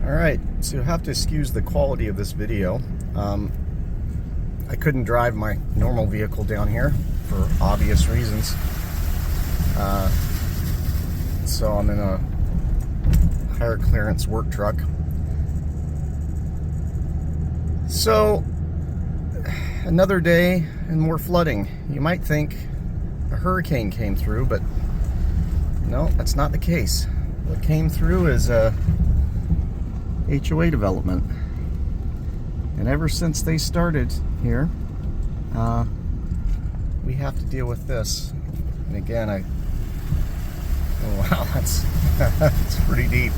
Alright, so you'll have to excuse the quality of this video. I couldn't drive my normal vehicle down here for obvious reasons. So I'm in a higher clearance work truck. So, another day and more flooding. You might think a hurricane came through, but no, that's not the case. What came through is a HOA development. And ever since they started here, we have to deal with this. And again, oh wow, that's pretty deep.